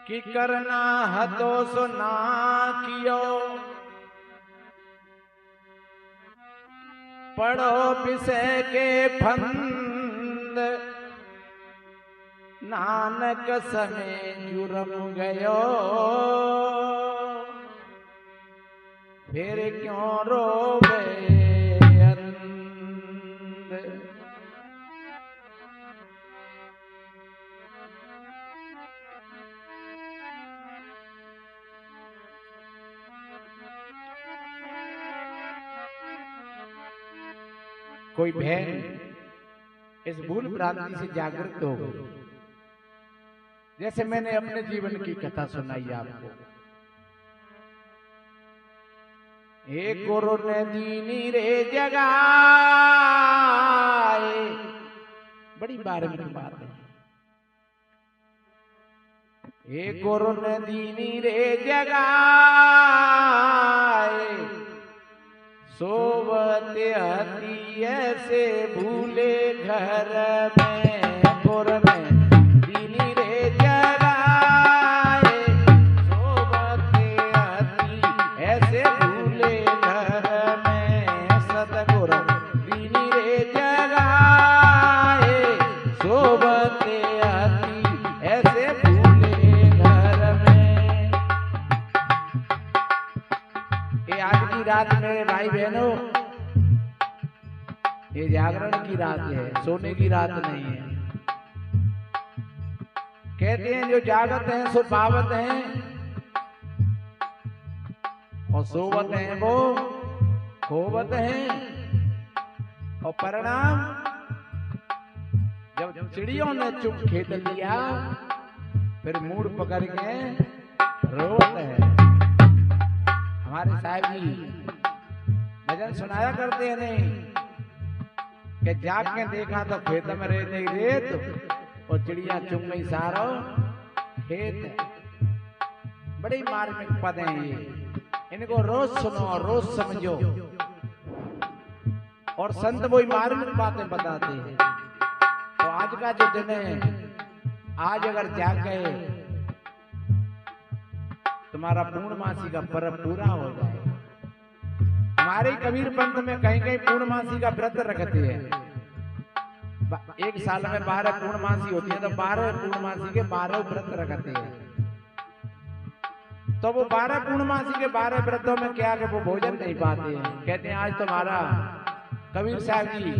कि करना हतो सो ना कियो, पढ़ो विषय के फंद, नानक समय जुर्म गयो, फिर क्यों रोवे अंध। कोई बहन इस भूल भ्रांति से जागृत हो गई, जैसे मैंने अपने जीवन की कथा सुनाई आपको। एक गुरु ने दीनी रे जगाए, बड़ी मार्मिक बात है। एक गुरु ने दीनी रे जगाए, सोवते हती ऐसे भूले घर में। गुरु ने दीनी रे जगाए, सोवते हती ऐसे भूले घर में। सतगुरु दीनी रे जगाए, सोवते हती ऐसे भूले घर में। ये आज की रात मेरे भाई बहनों, ये जागरण की रात है, सोने की रात नहीं है। कहते हैं जो जागत हैं सो पावत हैं, और सोवत हैं वो खोवत हैं। और परिणाम, जब चिड़ियों ने चुप खेत लिया, फिर मूड पकड़ के रोवत है। हमारे साहब जी भजन सुनाया करते हैं नहीं कि जाग के देखा तो खेत में रेत ही रेत, और चिड़िया चुम गई सारो खेत। बड़ी मार्मिक पद हैं ये, इनको रोज सुनो और रोज समझो। और संत वही मार्मिक बातें बताते हैं। तो आज का जो दिन है, आज अगर जाग गए, तुम्हारा पूर्णमासी का पर्व पूरा हो जाएगा। हमारे कबीर पंथ में कहीं कहीं पूर्णमासी का व्रत रखते हैं। एक साल में 12 पूर्णमासी होती है, तो 12 पूर्णमासी के 12 व्रत रखते हैं। तो वो 12 पूर्णमासी के 12 व्रतों में क्या कि वो भोजन नहीं पाते हैं। कहते हैं आज तुम्हारा कबीर साहब जी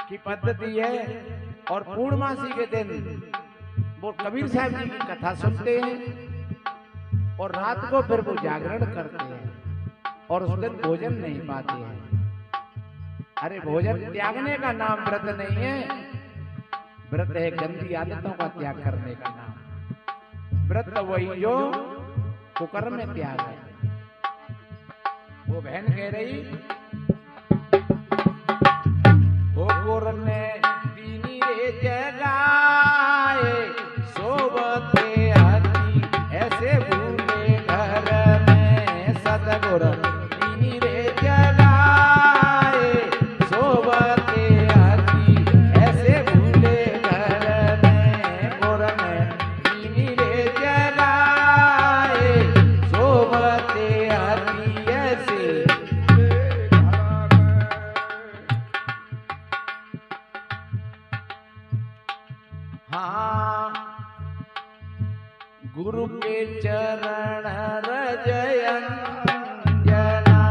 की पद्धति है, और पूर्णमासी के दिन वो कबीर साहब जी की कथा सुनते हैं, और रात को फिर वो जागरण करते हैं, और उस दिन भोजन नहीं पाते हैं। अरे भोजन त्यागने का नाम व्रत नहीं है, व्रत है गंदी आदतों का त्याग करने का नाम। व्रत वही जो कुकर्म में त्याग है। वो बहन कह रही, वो गुरु ने दीनी रे जगाए, सोवते हती ऐसे भूले घर में। सतगुरु दीनी रे जगाए, सोवते हती ऐसे भूले घर में। गुरु ने दीनी रे जगाए, सोवते हती ऐसे। हाँ, गुरु के चरण रजयन जना,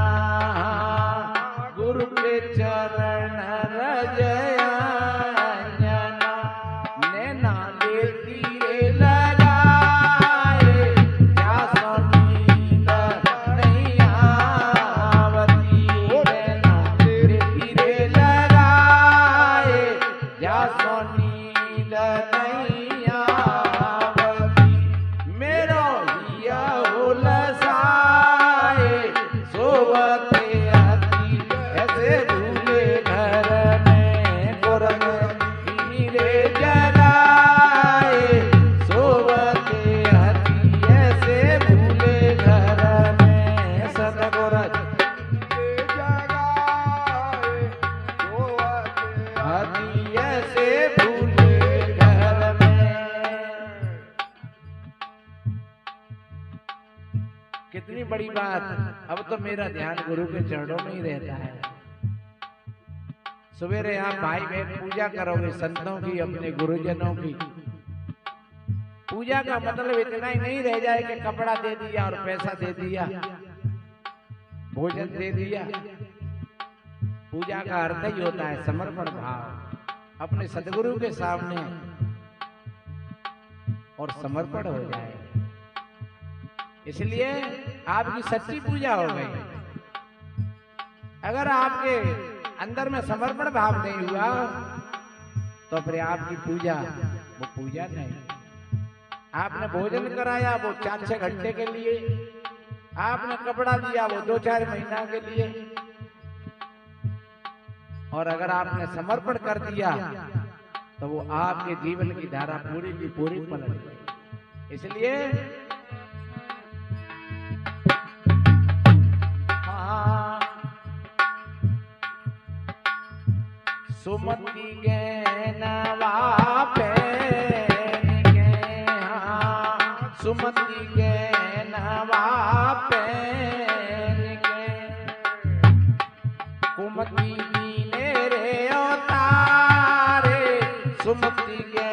गुरु के चरण रजयन जना। नैना लेती रे लगाए, जा सो नींद नहीं आवती। नैना लेती रे लगाए, जा सो नींद नहीं आवती। मेरो हिया उलसाए, कितनी बड़ी बात। अब तो मेरा ध्यान गुरु के चरणों में ही रहता है। सवेरे आप भाई बहन पूजा करोगे संतों की, अपने गुरुजनों की। पूजा का मतलब इतना ही नहीं रह जाए कि कपड़ा दे दिया और पैसा दे दिया, भोजन दे दिया। पूजा का अर्थ ही होता है समर्पण भाव, अपने सदगुरु के सामने और समर्पण हो जाए। इसलिए आपकी सच्ची पूजा हो गई। अगर आपके अंदर में समर्पण भाव नहीं हुआ तो फिर आपकी पूजा वो पूजा नहीं। आपने भोजन कराया वो 4-6 घंटे के लिए, आपने कपड़ा दिया वो 2-4 महीना के लिए, और अगर आपने समर्पण कर दिया तो वो आपके जीवन की धारा पूरी की पूरी पलट गई। इसलिए सुमति के नवा पहन के, सुमति के नवा पहन के, कुमति दीने रे अवतारे, सुमति के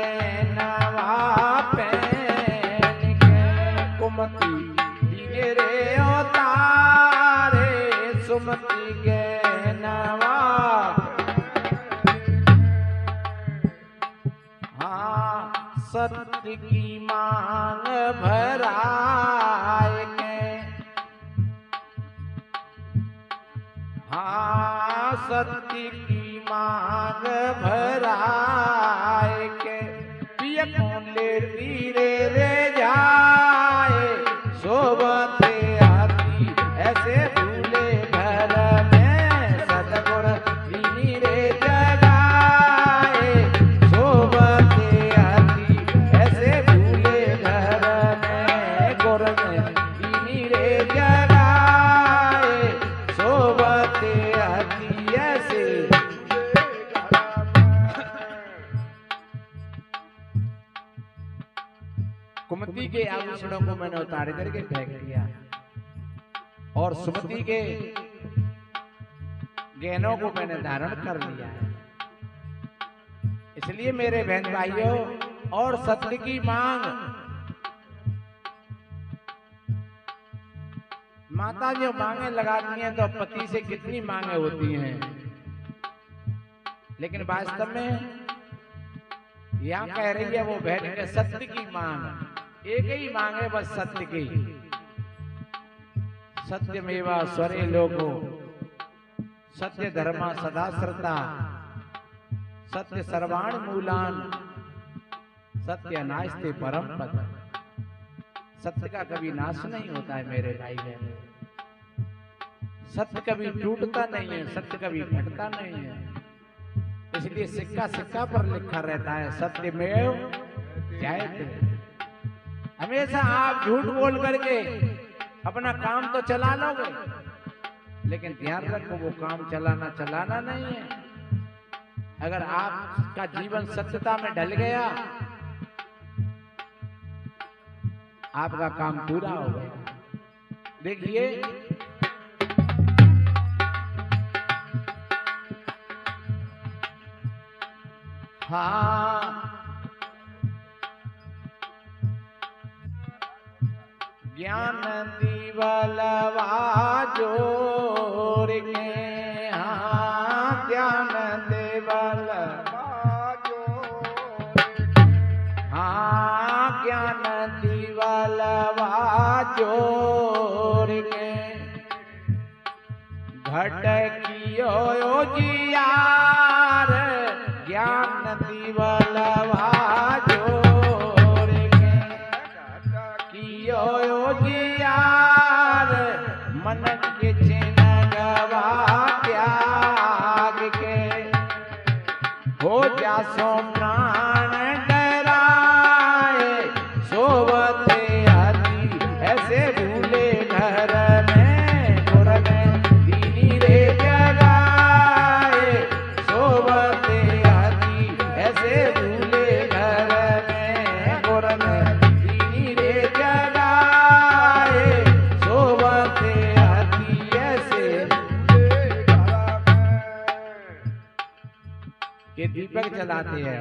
नवा पहन के, कुमति दीने रे अवतारे, सुमति के नवा। सत्य की मांग भराए के, हाँ सत्य की मांग भराए के, पिया कौन ले तीरे रे जाए, सोबते आती ऐसे भूले घर में, सतगुर दीनी रे जगाए, सोबते कुमति के आभूषणों को मैंने उतार करके फेंक दिया और सुमति के गहनों को मैंने धारण कर लिया है। इसलिए मेरे बहन भाइयों, और सत्य की मांग, माता जो मांगे लगाती हैं तो पति से कितनी मांगे होती हैं, लेकिन वास्तव में यहाँ कह रही है वो बहन के सत्य की मांग, एक ही मांगे बस सत्य की। सत्यमेवा स्वरे लोको, सत्य धर्मा सदा श्रद्धा, सत्य सर्वाण मूलान, सत्य नास्ते परम पद। सत्य का कभी नाश नहीं होता है मेरे भाई बहन, सत्य कभी टूटता नहीं है, सत्य कभी घटता नहीं है। इसलिए सिक्का सिक्का पर लिखा रहता है सत्यमेव जयते। हमेशा आप झूठ बोल करके अपना काम तो चला लोगे, लेकिन ध्यान रखो वो काम चलाना नहीं है। अगर आपका जीवन सत्यता में ढल गया, आपका काम पूरा हो गया। देखिए हाँ, ज्ञान दीवलवा जोर के, हाँ ज्ञान दीवलवा जोर के, हाँ ज्ञान दीवलवा जोर के, घट कियो जियार, ज्ञान दीवलवा जोर के, कियो जियार, मन के चिन्हवा त्याग के, हो जा सो प्राण डराए, सोवते आती ऐसे भूले घर में, गुर में दीनी रे जगाए, सोवते आती ऐसे भूले घर में, गुर में दीनी रे जगाए, सोवते जलाते हैं।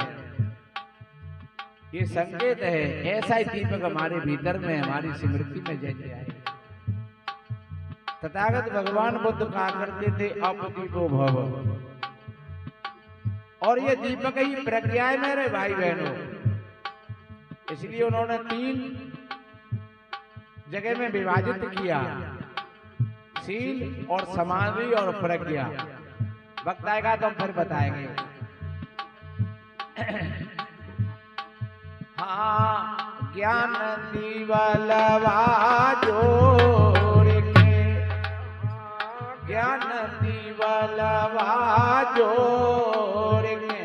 ये संकेत है, ऐसा ही दीपक हमारे भीतर में, हमारी स्मृति में जैसे आए। तथागत भगवान बुद्ध कहा करते थे अपदीपो भव, और ये दीपक ही प्रज्ञा है मेरे भाई बहनों। इसलिए उन्होंने 3 जगह में विभाजित किया, शील और समाधि और प्रज्ञा। वक्त आएगा तो हम फिर बताएंगे। हाँ, ज्ञान दीवलवा जोड़ के, ज्ञान दीवलवा जोड़ के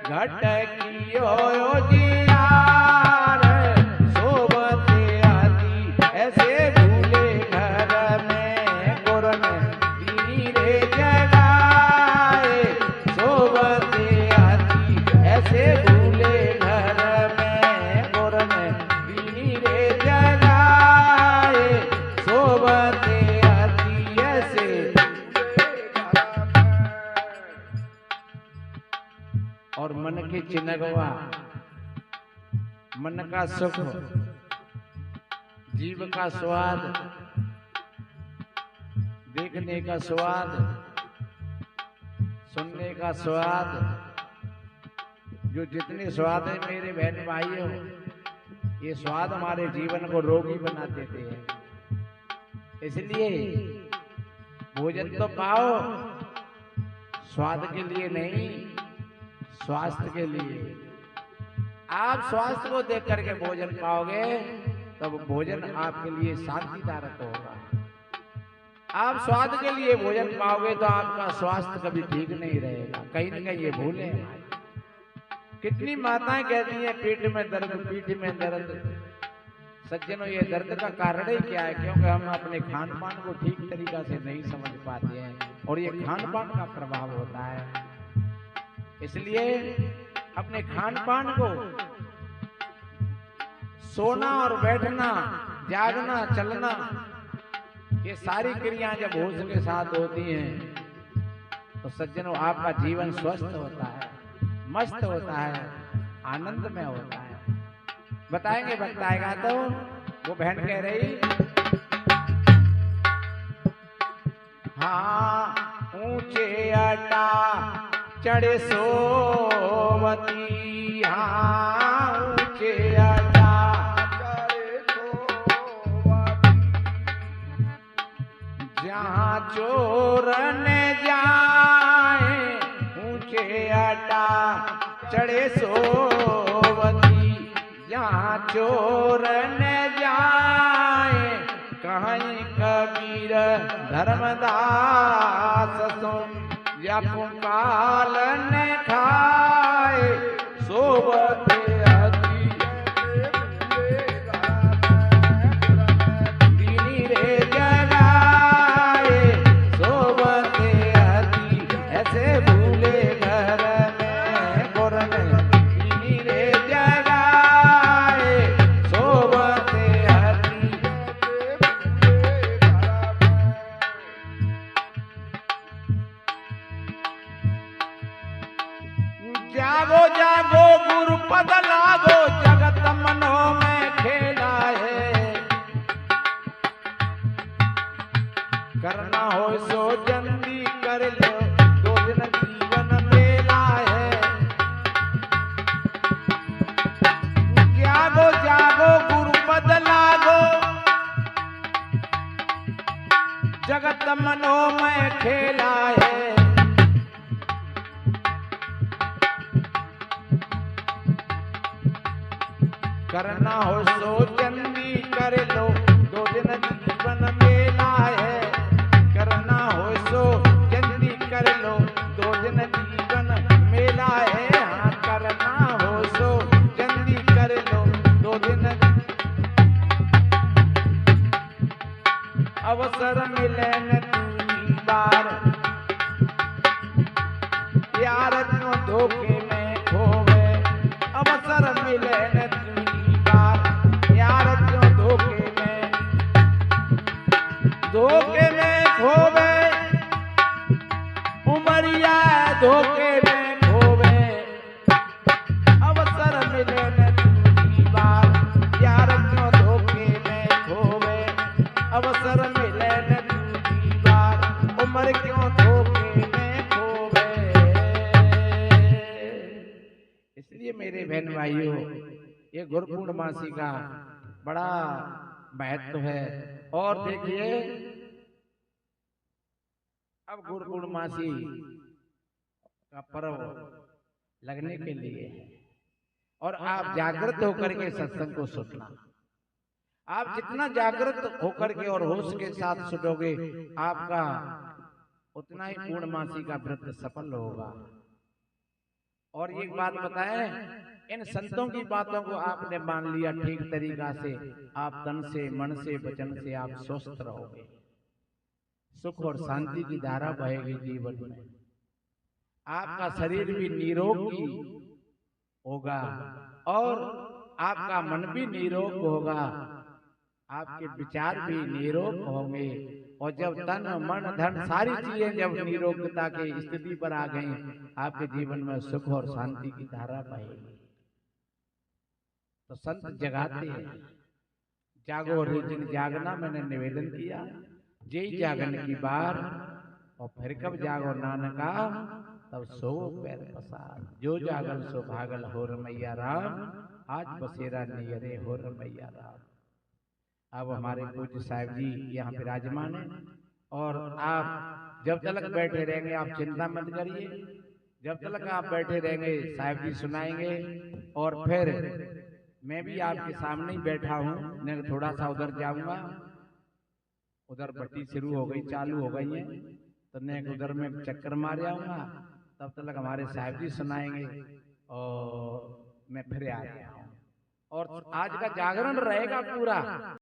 घट कियो जियार सोबते आती ऐसे भूले घर में गुरन रे जगाए सोबते आती ऐसे भूले घर में गुरन रे जगाए सोबते आती ऐसे। और मन की चिनगवा, मन का सुख, जीव का स्वाद, देखने का स्वाद, सुनने का स्वाद, जो जितने स्वाद है मेरे बहन भाइयों, ये स्वाद हमारे जीवन को रोगी बना देते हैं। इसलिए भोजन तो पाओ, स्वाद के लिए नहीं, स्वास्थ्य के लिए। आप स्वास्थ्य को देख करके भोजन पाओगे तब भोजन आपके लिए शांतिदायक होगा। आप स्वाद के लिए भोजन पाओगे तो आपका स्वास्थ्य कभी ठीक नहीं रहेगा। कहीं न कहीं ये भूले हैं। कितनी माताएं कहती हैं पेट में दर्द, पीठ में दर्द। सज्जनों, ये दर्द का कारण ही क्या है? क्योंकि हम अपने खान पान को ठीक तरीका से नहीं समझ पाते हैं और ये खान पान का प्रभाव होता है। इसलिए अपने खान पान को, सोना और बैठना, जागना, चलना, ये सारी क्रियाएं जब होश के साथ होती हैं तो सज्जनों आपका जीवन स्वस्थ होता है, मस्त होता है, आनंद में होता है। बताएंगे, बताएगा तो वो बहन कह रही, हाँ ऊंचे अटा चढ़े सोवती, हाँ ऊंचे अटा चढ़े सोवती, जहाँ चोर न जाए ऊंचे अटा चढ़े सोवती, जहाँ चोर न जाए कहीं कबीर धर्मदास सुन, या पुकाल न खाए सोबते आती दीनी रे जगाए सोबते आती ऐसे भूले घर में गुरन दीनी रे जगाए सोबते आती। जागो जागो गुरुपद लागो जगत मनो में खेला है, करना हो सो जल्दी कर लो 2 दिन जीवन मेला है। जागो जागो गुरुपद लागो जगत मनो में खेला है, करना हो सो जल्दी कर लो 2 दिन जीवन मेला है, करना हो सो जल्दी कर लो 2 दिन जीवन मेला है, हाँ करना हो सो जल्दी कर लो 2 दिन। अवसर मिले न दूनी बार यार क्यों धोखे में खोवे, अवसर मिले न धोखे में खोवे, उमरिया धोखे में खोवे, भाइयों, ये गुरु पूर्णमासी का बड़ा महत्व है। और देखिए, अब गुरु पूर्णमासी का पर्व लगने के लिए है और आप जागृत होकर के सत्संग को सुनना। आप जितना जागृत होकर के और होश के साथ सुनोगे, आपका उतना ही पूर्णमासी का व्रत सफल होगा। और एक बात बताएं, इन संतों की बातों को आपने मान लिया ठीक तरीका से, आप तन से, मन से, वचन से आप स्वस्थ रहोगे, सुख और शांति की धारा बहेगी जीवन में, आपका शरीर भी निरोगी होगा और आपका मन भी निरोग होगा, आपके विचार भी निरोग होंगे। और जब तन मन धन सारी चीजें जब निरोगता की स्थिति पर आ गई, आपके जीवन में सुख और शांति की धारा बहेगी। तो संत जगाते हैं, जागो रे जिन जागना, मैंने निवेदन किया, जय जागन की बार, और फिर कब जागो नानका, तब सो पैर पसार, जो जागल सो भागल हो रमैया राम, आज बसेरा नियरे हो रमैया राम। अब हमारे पूज्य साहिब जी यहाँ विराजमान है और आप जब तक बैठे रहेंगे आप चिंता मत करिए, जब तक आप बैठे रहेंगे साहिब जी सुनाएंगे। और फिर मैं भी आपके सामने ही बैठा हूँ, मैं थोड़ा सा उधर जाऊंगा, उधर बट्टी शुरू हो गई, चालू हो गई है, तो मैं उधर में चक्कर मार आऊंगा, तब तक हमारे साहिब जी सुनाएंगे और मैं फिर आ गया हूँ। और आज का जागरण रहेगा पूरा।